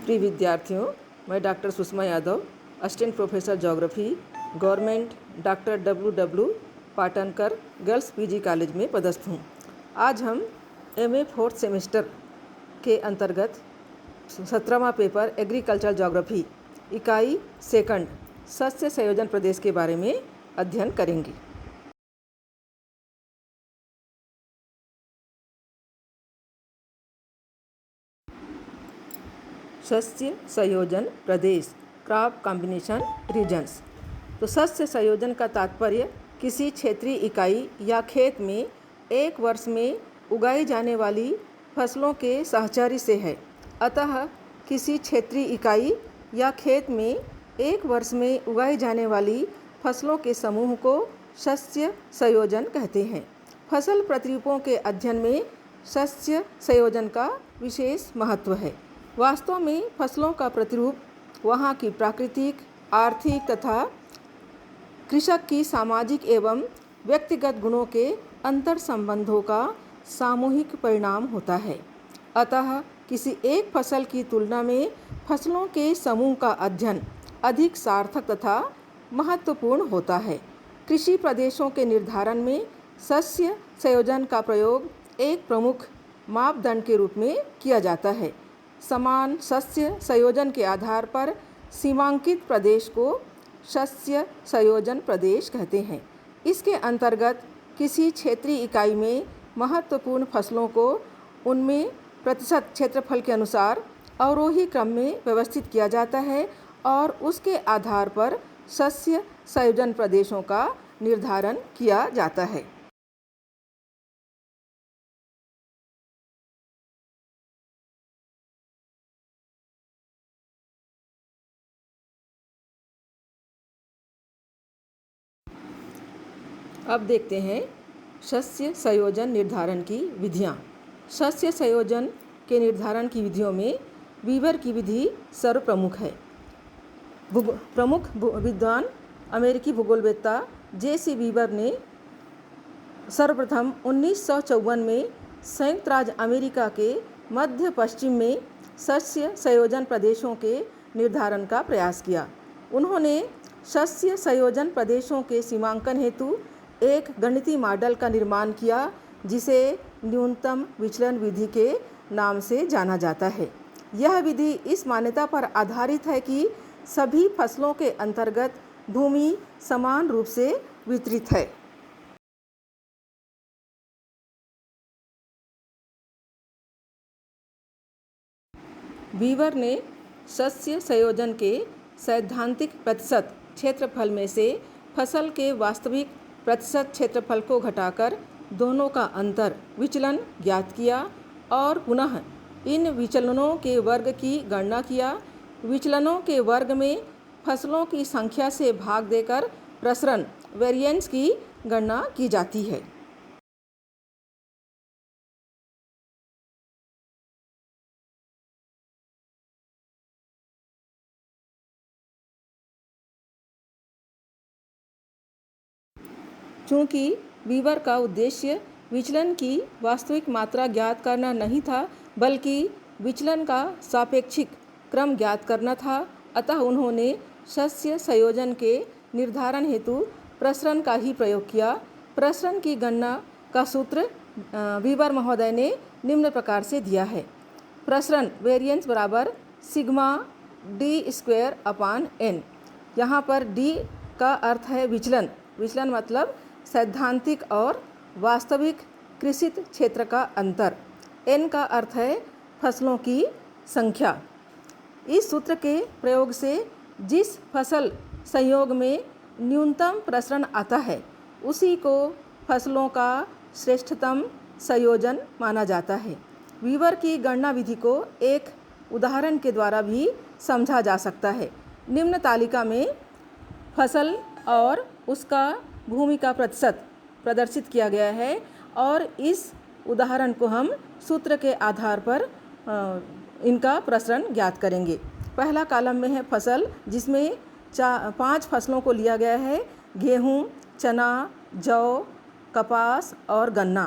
प्रिय विद्यार्थियों, मैं doctor Sushma Yadav, assistant professor geography, government doctor W Patankar girls PG college में पदस्थ हूँ। आज हम एमए फोर्थ सेमेस्टर के अंतर्गत 17वां पेपर एग्रीकल्चरल ज्योग्राफी इकाई सेकंड सस्य संयोजन प्रदेश के बारे में अध्ययन करेंगे। सस्य संयोजन प्रदेश, क्रॉप कॉम्बिनेशन रीजन्स। तो सस्य संयोजन का तात्पर्य किसी क्षेत्रीय इकाई या खेत में एक वर्ष में उगाई जाने वाली फसलों के सहचर्य से है। अतः किसी क्षेत्रीय इकाई या खेत में एक वर्ष में उगाई जाने वाली फसलों के समूह को सस्य संयोजन कहते हैं। फसल प्रतिरूपों के अध्ययन में सस्य संयोजन का विशेष महत्व है। वास्तव में फसलों का प्रतिरूप वहाँ की प्राकृतिक, आर्थिक तथा कृषक की सामाजिक एवं व्यक्तिगत गुणों के अंतर संबंधों का सामूहिक परिणाम होता है। अतः किसी एक फसल की तुलना में फसलों के समूह का अध्ययन अधिक सार्थक तथा महत्वपूर्ण होता है। कृषि प्रदेशों के निर्धारण में सस्य संयोजन का प्रयोग एक प्रमुख मापदंड के रूप में किया जाता है। समान सस्य संयोजन के आधार पर सीमांकित प्रदेश को सस्य संयोजन प्रदेश कहते हैं। इसके अंतर्गत किसी क्षेत्रीय इकाई में महत्वपूर्ण फसलों को उनमें प्रतिशत क्षेत्रफल के अनुसार अवरोही क्रम में व्यवस्थित किया जाता है और उसके आधार पर सस्य संयोजन प्रदेशों का निर्धारण किया जाता है। अब देखते हैं सस्य संयोजन निर्धारण की विधियाँ। सस्य संयोजन के निर्धारण की विधियों में वीवर की विधि सर्वप्रमुख है। प्रमुख विद्वान अमेरिकी भूगोलवेत्ता जे.सी. वीवर ने सर्वप्रथम 1954 में संयुक्त राज्य अमेरिका के मध्य पश्चिम में सस्य संयोजन प्रदेशों के निर्धारण का प्रयास किया। उन्होंने सस्य संयोजन प्रदेशों के सीमांकन हेतु एक गणितीय मॉडल का निर्माण किया जिसे न्यूनतम विचलन विधि के नाम से जाना जाता है। यह विधि इस मान्यता पर आधारित है कि सभी फसलों के अंतर्गत भूमि समान रूप से वितरित है। वीवर ने सस्य संयोजन के सैद्धांतिक प्रतिशत क्षेत्रफल में से फसल के वास्तविक प्रतिशत क्षेत्रफल को घटाकर दोनों का अंतर विचलन ज्ञात किया और पुनः इन विचलनों के वर्ग की गणना किया। विचलनों के वर्ग में फसलों की संख्या से भाग देकर प्रसरण वेरिएंस की गणना की जाती है। चूँकि वीवर का उद्देश्य विचलन की वास्तविक मात्रा ज्ञात करना नहीं था बल्कि विचलन का सापेक्षिक क्रम ज्ञात करना था, अतः उन्होंने सस्य संयोजन के निर्धारण हेतु प्रसरण का ही प्रयोग किया। प्रसरण की गणना का सूत्र वीवर महोदय ने निम्न प्रकार से दिया है। प्रसरण वेरिएंस बराबर sigma D square upon N. यहाँ पर डी का अर्थ है विचलन। विचलन मतलब सैद्धांतिक और वास्तविक कृषित क्षेत्र का अंतर। एन का अर्थ है फसलों की संख्या। इस सूत्र के प्रयोग से जिस फसल संयोग में न्यूनतम प्रसरण आता है उसी को फसलों का श्रेष्ठतम संयोजन माना जाता है। वीवर की गणना विधि को एक उदाहरण के द्वारा भी समझा जा सकता है। निम्न तालिका में फसल और उसका भूमि का प्रतिशत प्रदर्शित किया गया है और इस उदाहरण को हम सूत्र के आधार पर इनका प्रसरण ज्ञात करेंगे। पहला कॉलम में है फसल, जिसमें 5 फसलों को लिया गया है: गेहूँ, चना, जौ, कपास और गन्ना।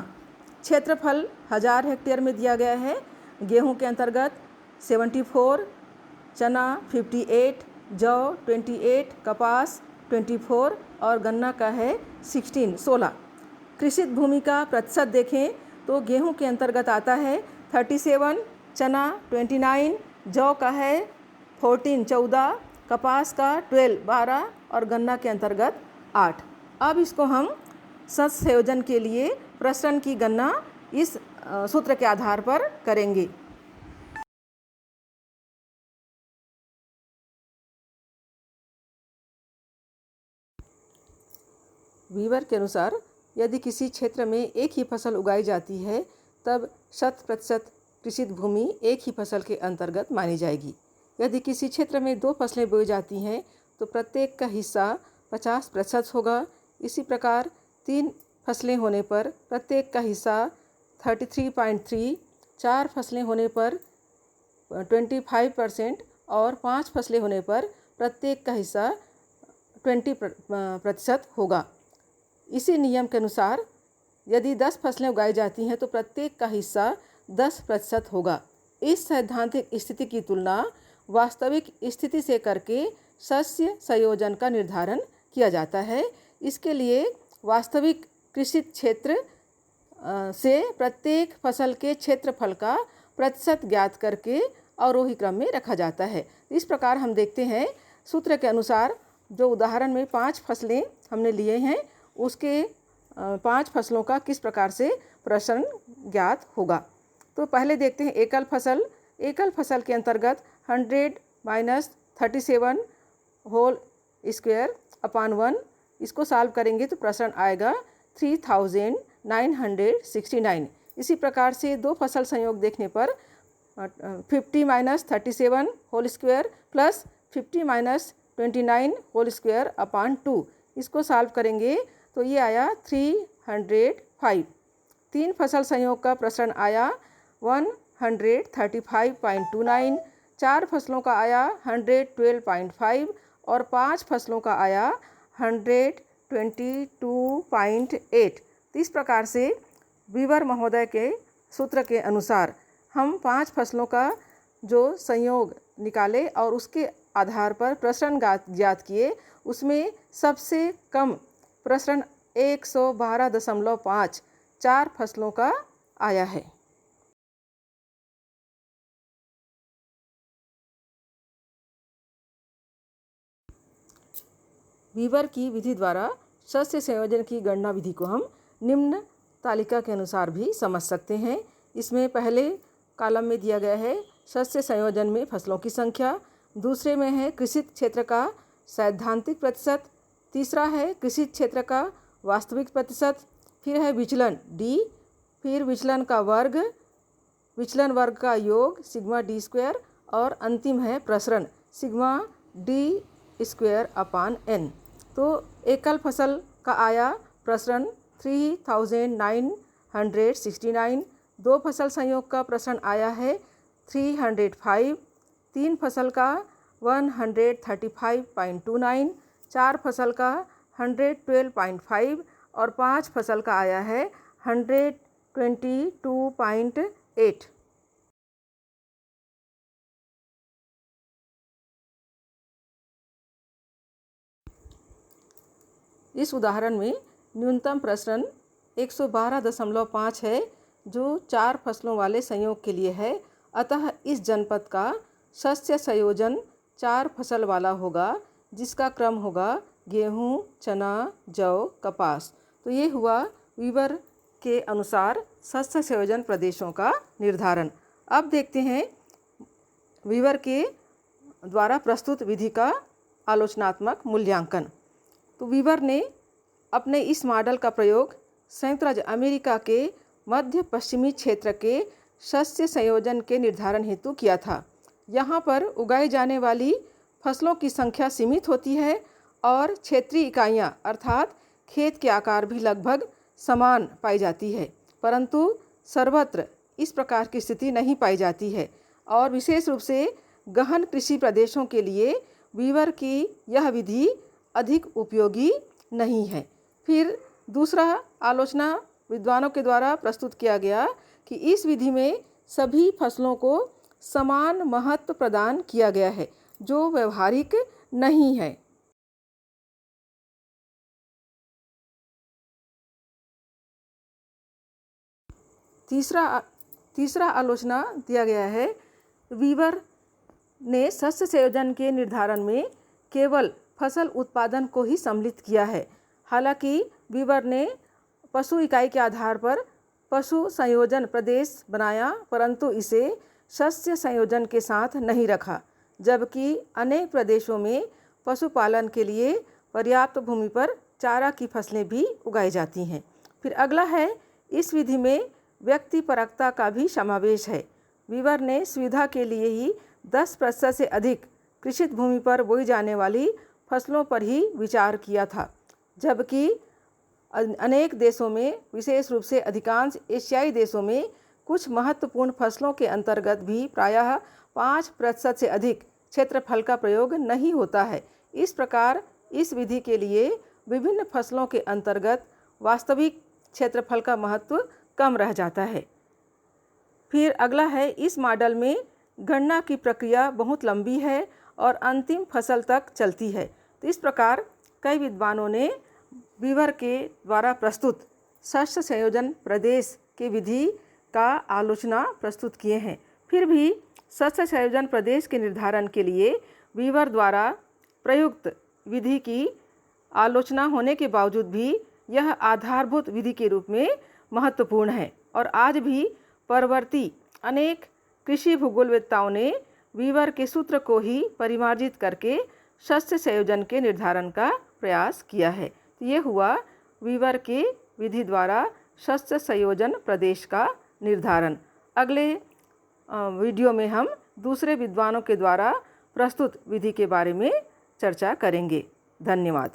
क्षेत्रफल 1000 हेक्टेयर में दिया गया है। गेहूँ के अंतर्गत 74, चना 58, जौ 28, कपास 24 और गन्ना का है 16। कृषित भूमि का प्रतिशत देखें तो गेहूं के अंतर्गत आता है 37, चना 29, जौ का है 14, कपास का 12 और गन्ना के अंतर्गत 8। अब इसको हम शस्य संयोजन के लिए प्रसरण की गणना इस सूत्र के आधार पर करेंगे। वीवर के अनुसार यदि किसी क्षेत्र में एक ही फसल उगाई जाती है तब 100% कृषित भूमि एक ही फसल के अंतर्गत मानी जाएगी। यदि किसी क्षेत्र में 2 फसलें बोई जाती हैं तो प्रत्येक का हिस्सा 50% होगा। इसी प्रकार 3 फसलें होने पर प्रत्येक का हिस्सा 33.3, 4 फसलें होने पर 25% और 5 फसलें होने पर प्रत्येक का हिस्सा 20% होगा। इसी नियम के अनुसार यदि 10 फसलें उगाई जाती हैं तो प्रत्येक का हिस्सा 10% होगा। इस सैद्धांतिक स्थिति की तुलना वास्तविक स्थिति से करके शस्य संयोजन का निर्धारण किया जाता है। इसके लिए वास्तविक कृषित क्षेत्र से प्रत्येक फसल के क्षेत्रफल का प्रतिशत ज्ञात करके अवरोही क्रम में रखा जाता है। इस प्रकार हम देखते हैं सूत्र के अनुसार जो उदाहरण में 5 फसलें हमने लिए हैं उसके 5 फसलों का किस प्रकार से प्रसरण ज्ञात होगा। तो पहले देखते हैं एकल फसल। एकल फसल के अंतर्गत 100 माइनस 37 होल स्क्वायर अपॉन 1, इसको सॉल्व करेंगे तो प्रसरण आएगा 3969। इसी प्रकार से 2 फसल संयोग देखने पर 50 माइनस 37 होल स्क्वायर प्लस 50 माइनस 29 होल स्क्वायर अपॉन 2, इसको सॉल्व करेंगे तो ये आया 305। 3 फसल संयोग का प्रसरण आया 135.29, 4 फसलों का आया 112.5 और 5 फसलों का आया 122.8। इस प्रकार से वीवर महोदय के सूत्र के अनुसार हम 5 फसलों का जो संयोग निकाले और उसके आधार पर प्रसरण ज्ञात किए, उसमें सबसे कम प्रसरण 112.5 4 फसलों का आया है। वीवर की विधि द्वारा शस्य संयोजन की गणना विधि को हम निम्न तालिका के अनुसार भी समझ सकते हैं। इसमें पहले कॉलम में दिया गया है शस्य संयोजन में फसलों की संख्या, दूसरे में है कृषित क्षेत्र का सैद्धांतिक प्रतिशत, तीसरा है कृषित क्षेत्र का वास्तविक प्रतिशत, फिर है विचलन डी, फिर विचलन का वर्ग, विचलन वर्ग का योग सिग्मा डी स्क्वायर और अंतिम है प्रसरण sigma D square upon N. तो एकल फसल का आया प्रसरण 3969, 2 फसल संयोग का प्रसरण आया है 305, 3 फसल का 135.29, 4 फसल का 112.5 और 5 फसल का आया है 122.8। इस उदाहरण में न्यूनतम प्रसरण 112.5 है जो 4 फसलों वाले संयोग के लिए है। अतः इस जनपद का शस्य संयोजन 4 फसल वाला होगा जिसका क्रम होगा गेहूँ, चना, जौ, कपास। तो ये हुआ वीवर के अनुसार शस्य संयोजन प्रदेशों का निर्धारण। अब देखते हैं वीवर के द्वारा प्रस्तुत विधि का आलोचनात्मक मूल्यांकन। तो वीवर ने अपने इस मॉडल का प्रयोग संयुक्त राज्य अमेरिका के मध्य पश्चिमी क्षेत्र के शस्य संयोजन के निर्धारण हेतु किया था। यहाँ पर उगाई जाने वाली फसलों की संख्या सीमित होती है और क्षेत्रीय इकाइयाँ अर्थात खेत के आकार भी लगभग समान पाई जाती है, परंतु सर्वत्र इस प्रकार की स्थिति नहीं पाई जाती है और विशेष रूप से गहन कृषि प्रदेशों के लिए वीवर की यह विधि अधिक उपयोगी नहीं है। फिर दूसरा आलोचना विद्वानों के द्वारा प्रस्तुत किया गया कि इस विधि में सभी फसलों को समान महत्व प्रदान किया गया है, जो व्यवहारिक नहीं है। तीसरा आलोचना दिया गया है, वीवर ने शस्य संयोजन के निर्धारण में केवल फसल उत्पादन को ही सम्मिलित किया है। हालांकि वीवर ने पशु इकाई के आधार पर पशु संयोजन प्रदेश बनाया, परंतु इसे शस्य संयोजन के साथ नहीं रखा, जबकि अनेक प्रदेशों में पशुपालन के लिए पर्याप्त भूमि पर चारा की फसलें भी उगाई जाती हैं। फिर अगला है, इस विधि में व्यक्तिपरकता का भी समावेश है। वीवर ने सुविधा के लिए ही 10% से अधिक कृषित भूमि पर बोई जाने वाली फसलों पर ही विचार किया था, जबकि अनेक देशों में, विशेष रूप से अधिकांश एशियाई देशों में, कुछ महत्वपूर्ण फसलों के अंतर्गत भी प्रायः 5% से अधिक क्षेत्रफल का प्रयोग नहीं होता है। इस प्रकार इस विधि के लिए विभिन्न फसलों के अंतर्गत वास्तविक क्षेत्रफल का महत्व कम रह जाता है। फिर अगला है, इस मॉडल में गणना की प्रक्रिया बहुत लंबी है और अंतिम फसल तक चलती है। तो इस प्रकार कई विद्वानों ने वीवर के द्वारा प्रस्तुत शस्य संयोजन प्रदेश की विधि का आलोचना प्रस्तुत किए हैं। फिर भी शस्य संयोजन प्रदेश के निर्धारण के लिए वीवर द्वारा प्रयुक्त विधि की आलोचना होने के बावजूद भी यह आधारभूत विधि के रूप में महत्वपूर्ण है और आज भी परवर्ती अनेक कृषि भूगोलवेत्ताओं ने वीवर के सूत्र को ही परिमार्जित करके शस्य संयोजन के निर्धारण का प्रयास किया है। तो ये हुआ वीवर के विधि द्वारा शस्य संयोजन प्रदेश का निर्धारण। अगले वीडियो में हम दूसरे विद्वानों के द्वारा प्रस्तुत विधि के बारे में चर्चा करेंगे। धन्यवाद।